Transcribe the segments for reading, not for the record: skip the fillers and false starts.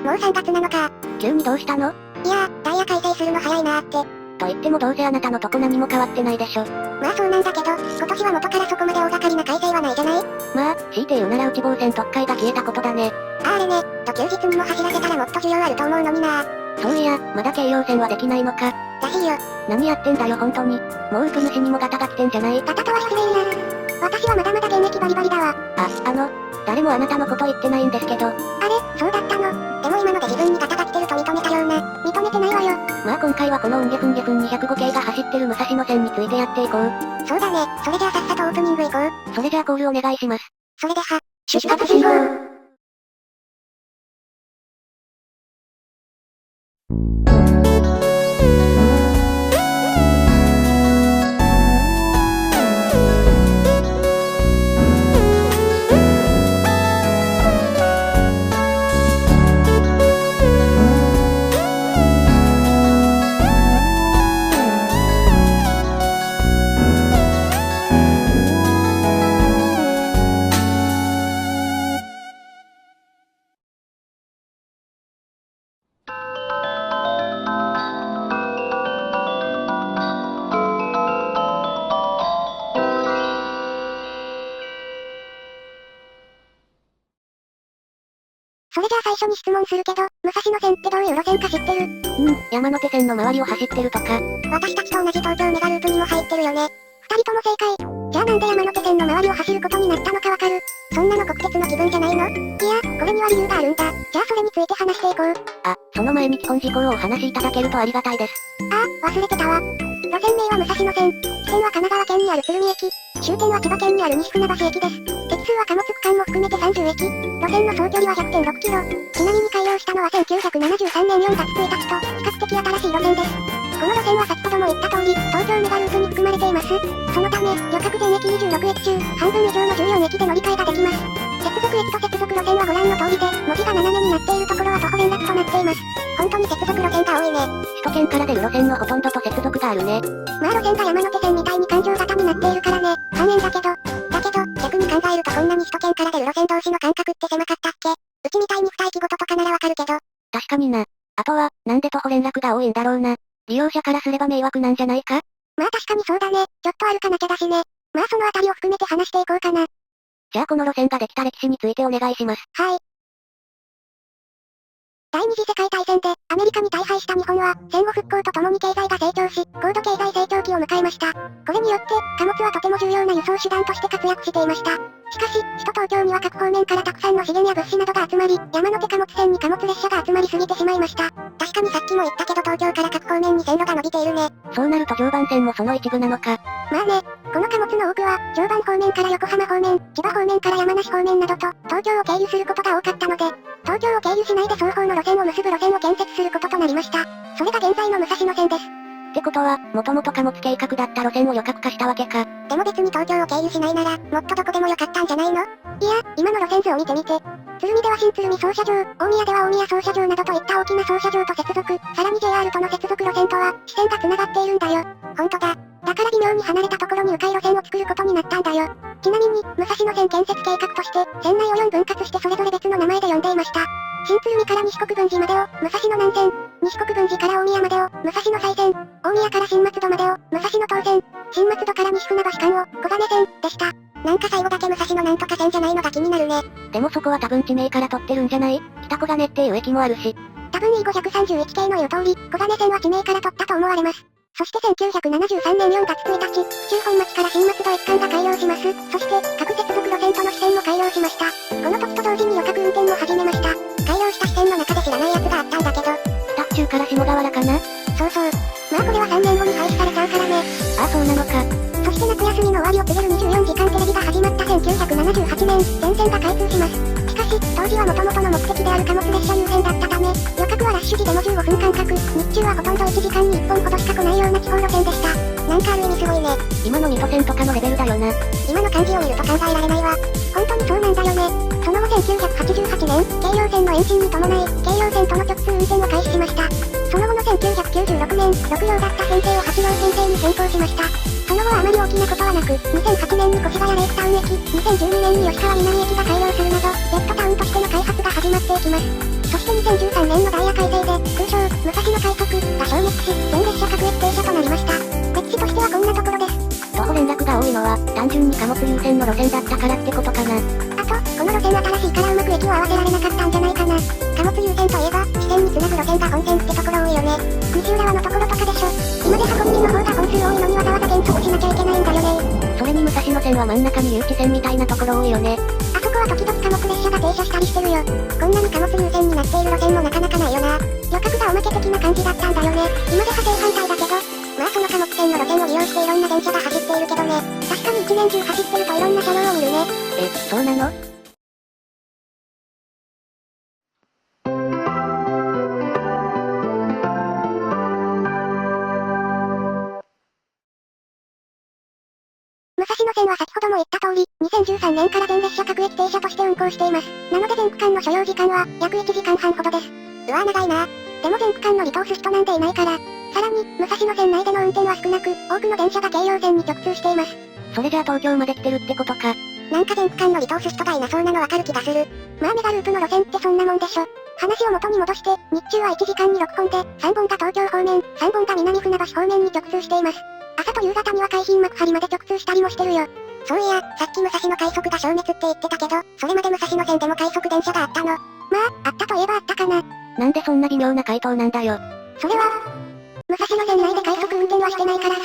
もう3月なのか。急にどうしたの？いやー、ダイヤ改正するの早いなーって。と言ってもどうせあなたのとこ何も変わってないでしょ。まあそうなんだけど、今年は元からそこまで大掛かりな改正はないじゃない？まあ、強いて言うなら内房線特快が消えたことだね。あれね、休日にも走らせたらもっと需要あると思うのにな。そういや、まだ京葉線はできないのか。らしいよ。何やってんだよ本当に。もうウプ主にもガタが来てんじゃない？ガタとは失礼な。私はまだまだ現役バリバリだわ。誰もあなたのこと言ってないんですけど。あれ、そうだったの。でも今ので自分にガタが来てると認めたような。認めてないわよ。まあ今回はこのうんげふんげふん205系が走ってる武蔵野線についてやっていこう。そうだね、それじゃあさっさとオープニング行こう。それじゃあコールお願いします。それでは、出発進行。それじゃあ最初に質問するけど、武蔵野線ってどういう路線か知ってる？山手線の周りを走ってるとか。私たちと同じ東京メガループにも入ってるよね。二人とも正解。じゃあなんで山手線の周りを走ることになったのかわかる？そんなの国鉄の気分じゃないの？いや、これには理由があるんだ。じゃあそれについて話していこう。その前に基本事項をお話しいただけるとありがたいです。忘れてたわ。路線名は武蔵野線。起点は神奈川県にある鶴見駅。終点は千葉県にある西船橋駅です。鉄数は貨物区間も含めて30駅。路線の総距離は 100.6 キロ。ちなみに開業したのは1973年4月1日と、比較的新しい路線です。この路線は先ほども言った通り、東京メガループに含まれています。そのため、旅客全駅26駅中、半分以上の14駅で乗り換えができます。接続駅と接続路線はご覧の通りで、文字が斜めになっているところは徒歩連絡となっています。本当に接続路線が多いね。首都圏から出る路線のほとんどと接続があるね。まあ路線が山手線みたいに環状型になっているからね、残念だけど、逆に考えるとこんなに首都圏から出る路線同士の間隔って狭かったっけ？うちみたいに2駅ごととかならわかるけど。確かにな。あとは、なんで徒歩連絡が多いんだろうな。利用者からすれば迷惑なんじゃないか？まあ確かにそうだね。ちょっと歩かなきゃだしね。まあそのあたりを含めて話していこうかな。じゃあこの路線ができた歴史についてお願いします。はい。第二次世界大戦でアメリカに大敗した日本は戦後復興とともに経済が成長し、高度経済成長期を迎えました。これによって貨物はとても重要な輸送手段として活躍していました。しかし、首都東京には各方面からたくさんの資源や物資などが集まり、山手貨物線に貨物列車が集まりすぎてしまいました。確かにさっきも言ったけど東京から各方面に線路が伸びているね。そうなると常磐線もその一部なのか。まあね、この貨物の多くは、常磐方面から横浜方面、千葉方面から山梨方面などと、東京を経由することが多かったので、東京を経由しないで双方の路線を結ぶ路線を建設することとなりました。それが現在の武蔵野線です。ってことは、もともと貨物計画だった路線を旅客化したわけか。でも別に東京を経由しないなら、もっとどこでもよかったんじゃないの？いや、今の路線図を見てみて。鶴見では新鶴見操車場、大宮では大宮操車場などといった大きな操車場と接続、さらに JR との接続路線とは、支線が繋がっているんだよ。ほんとだ。だから微妙に離れたところに迂回路線を作ることになったんだよ。ちなみに、武蔵野線建設計画として、線内を4分割してそれぞれ別の名前で呼んでいました。新鶴見から西国分寺までを、武蔵野南線、西国分寺から大宮までを、武蔵野西線、大宮から新松戸までを、武蔵野東線、新松戸から西船橋間を、小金線、でした。なんか最後だけ武蔵野なんとか線じゃないのが気になるね。でもそこは多分地名から取ってるんじゃない？北小金っていう駅もあるし。多分 E531 系の言う通り、小金線は地名から取ったと思われます。そして1973年4月1日、府中本町から新松戸一貫が開業します。そして、各接続路線との支線も開業しました。この時と同時に旅客運転も始めました。開業した支線の中で知らないやつがあったんだけど。府中から下河原かな？そうそう。まあこれは3年後に廃止されちゃうからね。そうなのか。そして夏休みの終わりを告げる24時間テレビが始まった1978年、全線が開通します。しかし、当時は元々の目的である貨物列車優先だったため、旅客はラッシュ時でも15分間隔、日中はほとんど1時間に1本ほどしか来ないような地方路線でした。なんかある意味すごいね。今の2都線とかのレベルだよな。今の漢字を見ると考えられないわ。本当にそうなんだよね。その後1988年、京葉線の延伸に伴い、京葉線との直通運転を開始しました。その後の1996年、6両だった編成を8両編成に変更しました。その後はあまり大きなことはなく、2008年に越谷レイクタウン駅、2012年に吉川南駅が開業するなど、ベッドタウンとしての開発が始まっていきます。そして2013年のダイヤ改正で、通称、武蔵野快速が消滅し、全列車各駅停車となりました。歴史としてはこんなところです。徒歩連絡が多いのは、単純に貨物優先の路線だったからってことかな。あと、この路線新しいからうまく駅を合わせられなかったんじゃないかな。貨物優先といえば、支線につなぐ路線が本線ってところ多いよね。西浦和のところとかでしょ。今で箱根の方が本数多いのにわざわざ減速しなきゃいけないんだよね。それに武蔵野線は真ん中に誘致線みたいなところ多いよね。あそこは時々貨物列車が停車したりしてるよ。こんなに貨物優先になっている路線もなかなかないよな。旅客がおまけ的な感じだったんだよね。今では正反対だけど、まあその貨物線の路線を利用していろんな電車が走っているけどね。確かに一年中走ってるといろんな車両を見るね。そうなの？武蔵野線は先ほども言った通り、2013年から全列車各駅停車として運行しています。なので全区間の所要時間は、約1時間半ほどです。うわぁ長いな。でも全区間乗り通す人なんていないから。さらに、武蔵野線内での運転は少なく、多くの電車が京葉線に直通しています。それじゃあ東京まで来てるってことか。なんか全区間乗り通す人がいなそうなのわかる気がする。まあメガループの路線ってそんなもんでしょ。話を元に戻して、日中は1時間に6本で、3本が東京方面、3本が南船橋方面に直通しています。朝と夕方には海浜幕張まで直通したりもしてるよ。そういや、さっき武蔵野快速が消滅って言ってたけど、それまで武蔵野線でも快速電車があったの。まあ、あったといえばあったかな。なんでそんな微妙な回答なんだよ。それは、武蔵野線内で快速運転はしてないからさ。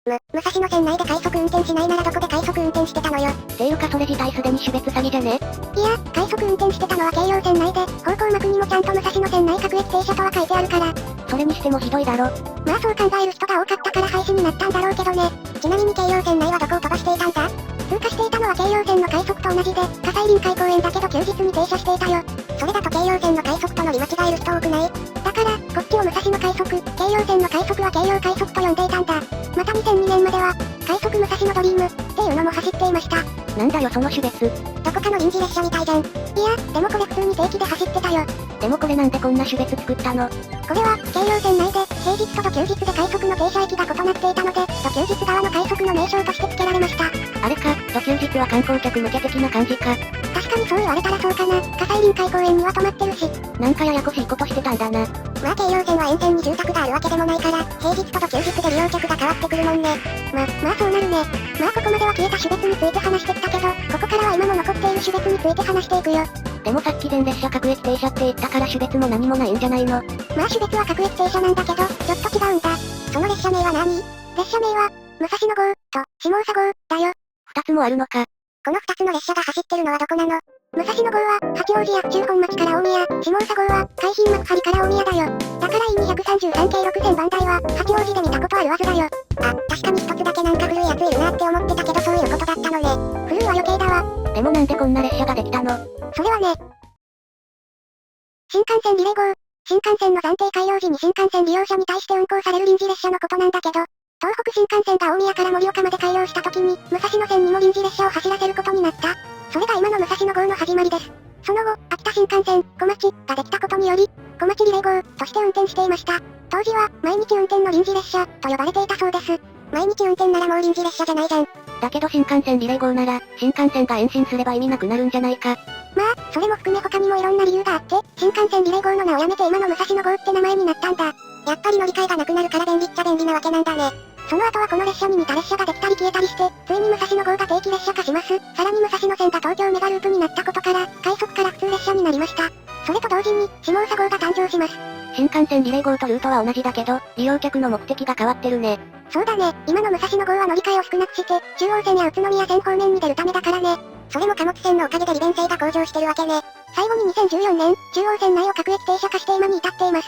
武蔵野線内で快速運転しないならどこで快速運転してたのよ。ていうかそれ自体すでに種別詐欺じゃね？いや、快速運転してたのは京葉線内で、方向幕にもちゃんと武蔵野線内各駅停車とは書いてあるから。それにしてもひどいだろ。まあそう考える人が多かったから廃止になったんだろうけどね。ちなみに京葉線内はどこを飛ばしていたんだ？通過していたのは京葉線の快速と同じで、葛西臨海公園だけど休日に停車していたよ。それだと京葉線の快速と乗り間違える人多くない？だから、こっちを武蔵野快速、京葉線の快速は京葉快速と呼んでいたんだ。また2002年までは、快速武蔵野ドリームっていうのも走っていました。なんだよその種別。どこかの臨時列車みたいじゃん。いや、でもこれ普通に定期で走ってたよ。でもこれなんでこんな種別作ったの？これは、京葉線内で、平日と土休日で快速の停車駅が異なっていたので、土休日側の快速の名称として付けられました。あれか、土休日は観光客向け的な感じか。確かにそう言われたらそうかな。葛西臨海公園には止まってるし。なんかややこしいことしてたんだな。まあ京葉線は沿線に住宅があるわけでもないから、平日と土休日で利用客が変わってくるもんね。まあそうなるね。まあここまでは消えた種別について話してきたけど、ここからは今も残っている種別について話していくよ。でもさっき全列車各駅停車って言ったから種別も何もないんじゃないの？まあ種別は各駅停車なんだけど、ちょっと違うんだ。その列車名は何？列車名は、武蔵野号と下総号だよ。二つもあるのか。この二つの列車が走ってるのはどこなの？武蔵野号は、八王子や府中本町から大宮、下総号は、海浜幕張から大宮だよ。だから E233 系6000番台は、八王子で見たことあるはずだよ。あ、確かに一つだけなんか古いやついるなって思ってたけどそういうことだったのね。古いは余計だわ。でもなんでこんな列車ができたの？それはね、新幹線リレー号。新幹線の暫定開業時に新幹線利用者に対して運行される臨時列車のことなんだけど、東北新幹線が大宮から盛岡まで開業した時に、武蔵野線にも臨時列車を走らせることになった。それが今の武蔵野号の始まりです。その後、秋田新幹線、小町ができたことにより、小町リレー号として運転していました。当時は、毎日運転の臨時列車と呼ばれていたそうです。毎日運転ならもう臨時列車じゃないじゃん。だけど新幹線リレー号なら、新幹線が延伸すれば意味なくなるんじゃないか。まあ、それも含め他にもいろんな理由があって、新幹線リレー号の名をやめて今の武蔵野号って名前になったんだ。やっぱり乗り換えがなくなるから便利っちゃ便利なわけなんだね。その後はこの列車に似た列車ができたり消えたりして、ついに武蔵野号が定期列車化します。さらに武蔵野線が東京メガループになったことから、快速から普通列車になりました。それと同時に、下総号が誕生します。新幹線リレー号とルートは同じだけど、利用客の目的が変わってるね。そうだね、今の武蔵野号は乗り換えを少なくして、中央線や宇都宮線方面に出るためだからね。それも貨物線のおかげで利便性が向上してるわけね。最後に2014年、中央線内を各駅停車化して今に至っています。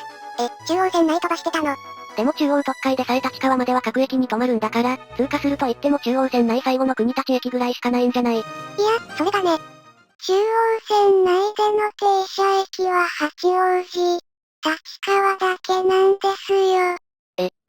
中央線内飛ばしてたの？でも中央特快でさえ立川までは各駅に止まるんだから、通過すると言っても中央線内最後の国立駅ぐらいしかないんじゃない？いや、それがね、中央線内での停車駅は八王子、立川だけなんですよ。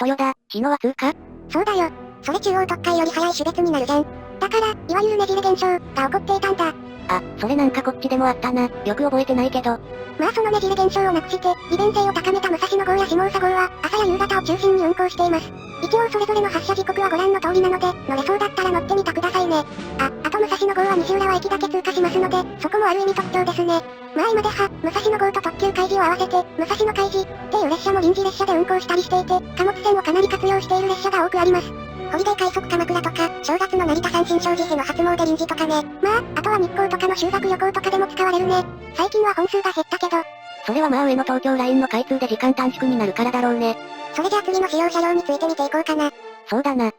豊田、日野は通過？そうだよ。それ中央特快より早い種別になるじゃん。だから、いわゆるねじれ現象が起こっていたんだ。あ、それなんかこっちでもあったな。よく覚えてないけど。まあそのねじれ現象をなくして、利便性を高めた武蔵野号や下総号は、朝や夕方を中心に運行しています。一応それぞれの発車時刻はご覧の通りなので、乗れそうだったら乗ってみてくださいね。あと武蔵野号は西浦和駅だけ通過しますので、そこもある意味特徴ですね。まあ今では、武蔵野号と特急開示を合わせて、武蔵野開示っていう列車も臨時列車で運行したりしていて、貨物線をかなり活用している列車が多くあります。ホリデー快速鎌倉とか、正月の成田山新勝寺への初詣臨時とかね。まあ、あとは日光とかの修学旅行とかでも使われるね。最近は本数が減ったけど。それはまあ上の東京ラインの開通で時間短縮になるからだろうね。それじゃあ次の主要車両について見ていこうかな。そうだな。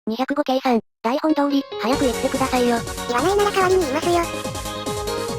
205系さん、台本通り、早く言ってくださいよ。言わないなら代わりに言いますよ。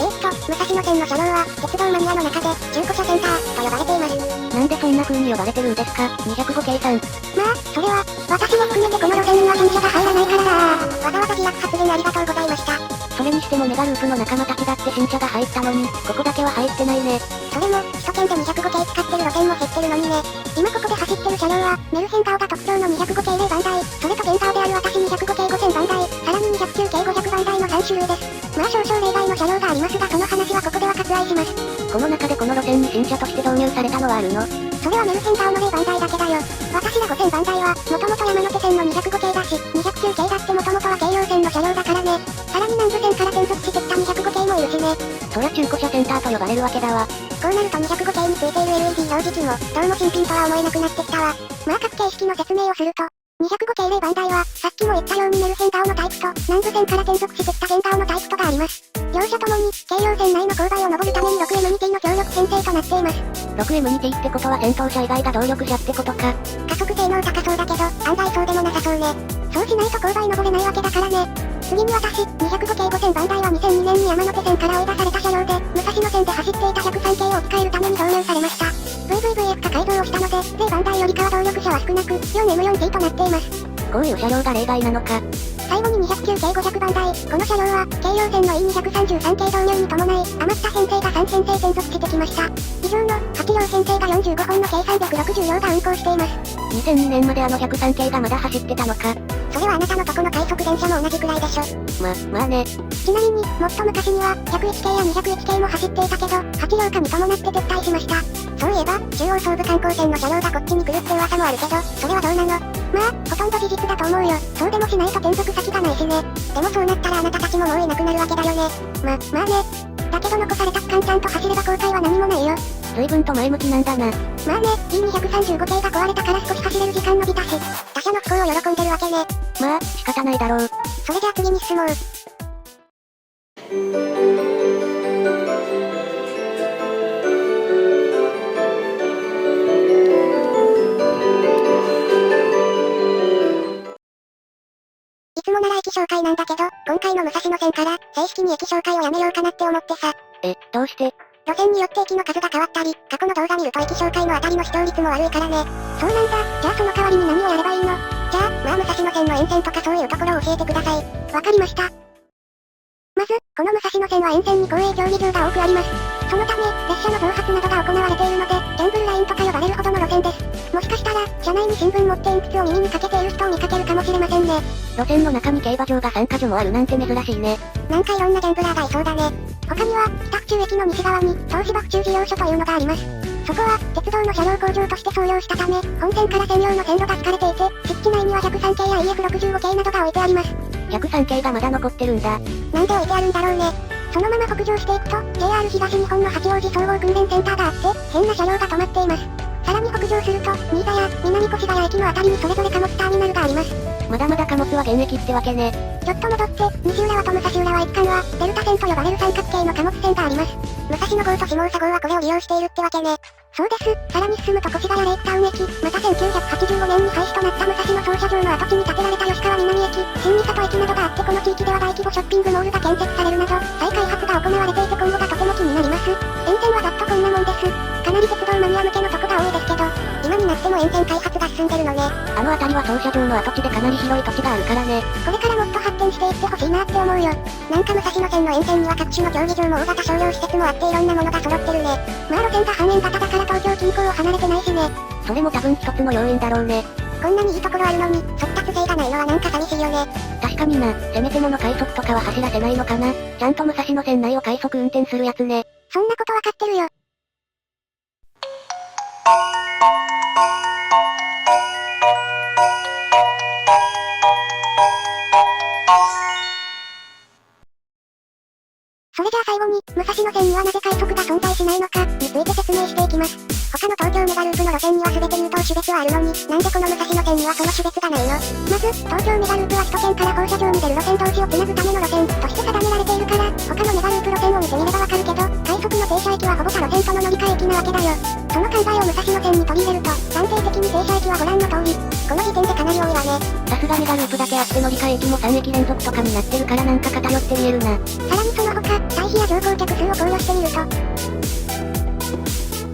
武蔵野線の車両は、鉄道マニアの中で、中古車センター、と呼ばれています。なんでそんな風に呼ばれてるんですか、205系さん。まあ、それは、私も含めてこの路線には新車が入らないからだわざわざ自虐発言ありがとうございました。それにしてもメガループの仲間たちだって新車が入ったのに、ここだけは入ってないね。それも、首都圏で205系使ってる路線も減ってるのにね。今ここで走ってる車両は、メルヘン顔が特徴の205系0番台、それと現顔である私205系5000番台、さらに209系500番台の3種類です。まあ少々例外の車両がありますがその話はここでは割愛します。この中でこの路線に新車として導入されたのはあるの？それはメルヘン顔の0番台だけだよ。私ら5000番台は、もともと山手線の205系だし、209系だってもともとは京葉線の車両だからね。さらに南武線から転属してきた205系もいるしね。そりゃ中古車センターと呼ばれるわけだわ。こうなると205系についている LED 表示器も、どうも新品とは思えなくなってきたわ。まあ各形式の説明をすると、205系0番台は、さっきも言ったようにメルヘン顔のタイプと、南武線から転属してきた現顔のタイプとがあります。両者ともに、京葉線内の勾配を登るために 6MT の協力編成となっています。6MT ってことは先頭車以外が動力車ってことか。加速性能高そうだけど、案外そうでもなさそうね。そうしないと勾配登れないわけだからね。次に私、205系5000番台は2002年に山手線から追い出された車両で、武蔵野線で走っていた103系を置き換えるために導入されました。VVVF 化改造をしたので、0番台よりかは動力車は少なく、4M4T となっています。こういう車両が例外なのか。最後に209系500番台、この車両は、京葉線の E233 系導入に伴い、余った編成が3編成転属してきました。以上の、8両編成が45本の計360両が運行しています。2002年まであの103系がまだ走ってたのか。それはあなたのとこの快速電車も同じくらいでしょ。まあね。ちなみに、もっと昔には、101系や201系も走っていたけど、8両化に伴って撤退しました。そういえば、中央総武観光線の車両がこっちに来るって噂もあるけど、それはどうなの？まあ、ほとんど事実だと思うよ。そうでもしないと転属先がないしね。でもそうなったらあなたたちももういなくなるわけだよね。まあね。だけど残された区間ちゃんと走れば後悔は何もないよ。随分と前向きなんだな。まあね、E235 系が壊れたから少し走れる時間伸びたし、他者の不幸を喜んでるわけね。まあ、仕方ないだろう。それじゃあ次に進もう。いつもなら駅紹介なんだけど、今回の武蔵野線から、正式に駅紹介をやめようかなって思ってさ。どうして？路線によって駅の数が変わったり、過去の動画見ると駅紹介のあたりの視聴率も悪いからね。そうなんだ、じゃあその代わりに何をやればいいの？じゃあ、まあ武蔵野線の沿線とかそういうところを教えてください。わかりました。まず、この武蔵野線は沿線に公営競技場が多くあります。そのため、列車の増発などが行われているので、ギャンブルラインとか呼ばれるほどの路線です。もしかしたら、車内に新聞持って鉛筆を耳にかけている人を見かけるかもしれませんね。路線の中に競馬場が3カ所もあるなんて珍しいね。なんかいろんなギャンブラーがいそうだね。他には、北府中駅の西側に、東芝府中事業所というのがあります。そこは、鉄道の車両工場として創業したため、本線から専用の線路が敷かれていて、敷地内には103系や EF65 系などが置いてあります。103系がまだ残ってるんだ。なんで置いてあるんだろうね。そのまま北上していくと、JR 東日本の八王子総合訓練センターがあって、変な車両が止まっています。さらに北上すると、新座や南越谷駅のあたりにそれぞれ貨物ターミナルがあります。まだまだ貨物は現役ってわけね。ちょっと戻って、西浦和と武蔵浦和一貫は、デルタ線と呼ばれる三角形の貨物線があります。武蔵野号と下総号はこれを利用しているってわけね。そうです。さらに進むと越谷レイクタウン駅、また1985年に廃止となった武蔵野操車場の跡地に建てられた吉川南駅、新三郷駅などがあってこの地域では大規模ショッピングモールが建設されるなど、再開発が行われていて今後がとても気になります。沿線はざっとこんなもんです。かなり鉄道マニア向けのとこが多いですけど、今になっても沿線開発が進んでるのね。あの辺りは操車場の跡地でかなり広い土地があるからね。これからもっと発展していってほしいなって思うよ。なんか武蔵野線の沿線には各種の競技場も大型商業施設もあっていろんなものが揃ってるね。まあ路線が半円型だから東京近郊を離れてないしね。それも多分一つの要因だろうね。こんなにいいところあるのに、速達性がないのはなんか寂しいよね。確かにな、せめてもの快速とかは走らせないのかな。ちゃんと武蔵野線内を快速運転するやつね。そんなことわかってるよ。ついて説明していきます。他の東京メガループの路線には全て優等種別はあるのに、なんでこの武蔵野線にはその種別がないの？まず、東京メガループは首都圏から放射状に出る路線同士をつなぐための路線として定められているから、他のメガループ路線を見てみればわかるけど、快速の停車駅はほぼ他路線との乗り換え駅なわけだよ。その考えを武蔵野線に取り入れると、暫定的に停車駅はご覧の通り。この時点でかなり多いわね。さすがメガループだけあって乗り換え駅も3駅連続とかになってるからなんか偏って見えるな。さらにその他、退避や乗降客数を考慮してみると、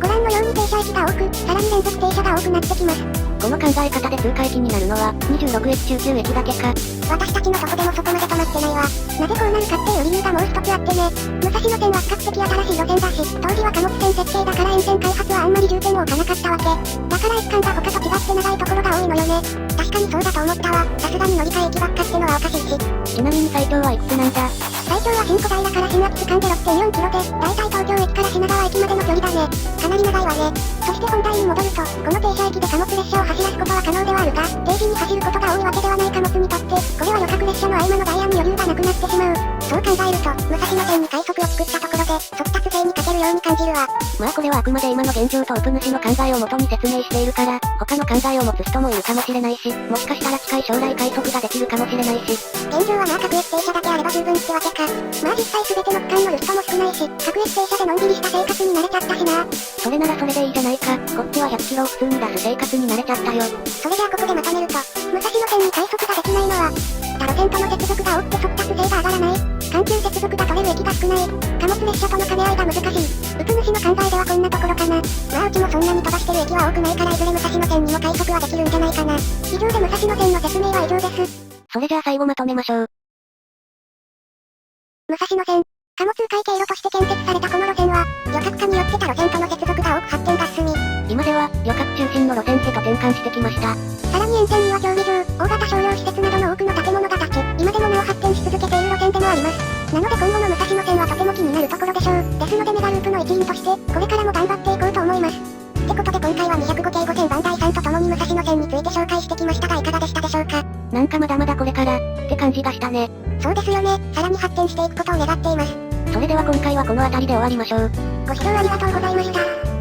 ご覧のように停車駅が多く、さらに連続停車が多くなってきます。この考え方で通過駅になるのは、26駅中9駅だけか。私たちのとこでもそこまで止まってないわ。なぜこうなるかっていう理由がもう一つあってね。武蔵野線は比較的新しい路線だし、当時は貨物線設計だから沿線開発はあんまり重点を置かなかったわけ。だから駅間が他と違って長いところが多いのよね。確かにそうだと思ったわ。さすがに乗り換え駅ばっかってのはおかしいし。ちなみに最長はいくつなんだ？最長は新小平から新秋区間で 6.4 キロで、だいたい東京駅から品川駅までの距離だね。かなり長いわね。そして本題に戻ると、この停車駅で貨物列車を走らすことは可能ではあるが、定時に走ることが多いわけではない貨物にとって、これは旅客列車の合間のダイヤに余裕がなくなってしまう。そう考えると、武蔵野線に快速を作ったところで、速達性に欠けるように感じるわ。まあこれはあくまで今の現状とオープ主の考えをもとに説明しているから、他の考えを持つ人もいるかもしれないし、もしかしたら近い将来快速ができるかもしれないし。現状はまあ各駅停車だけあれば十分ってわけか。まあ実際全ての区間のルートも少ないし、各駅停車でのんびりした生活に慣れちゃったしな。それならそれでいいじゃないか。こっちは100キロを普通に出す生活に慣れちゃったよ。それじゃあここでまとめると、武蔵野線に快速ができないのは、他路線との接続が多くて速達性が上がらない。緩急接続が取れる駅が少ない。貨物列車との兼ね合いが難しい。ウプ主の考えではこんなところかな。まあうちもそんなに飛ばしてる駅は多くないからいずれ武蔵野線にも快速はできるんじゃないかな。以上で武蔵野線の説明は以上です。それじゃあ最後まとめましょう。武蔵野線。貨物迂回経路として建設されたこの路線は、旅客化によって他路線との接続が多く発展が進み、今では、旅客中心の路線へと転換してきました。さらに沿線には競技場、大型商業施設などの多くの建物が建ち、今でもなお発展し続けている路線でもあります。なので今後の武蔵野線はとても気になるところでしょう。ですのでメガループの一員として、これからも頑張っていこうと思います。ってことで今回は205系5線番台さんと共に武蔵野線について紹介してきましたがいかがでしたでしょうか。なんかまだまだこれから、って感じがしたね。そうですよね。さらに発展していくことを願っています。それでは今回はこの辺りで終わりましょう。ご視聴ありがとうございました。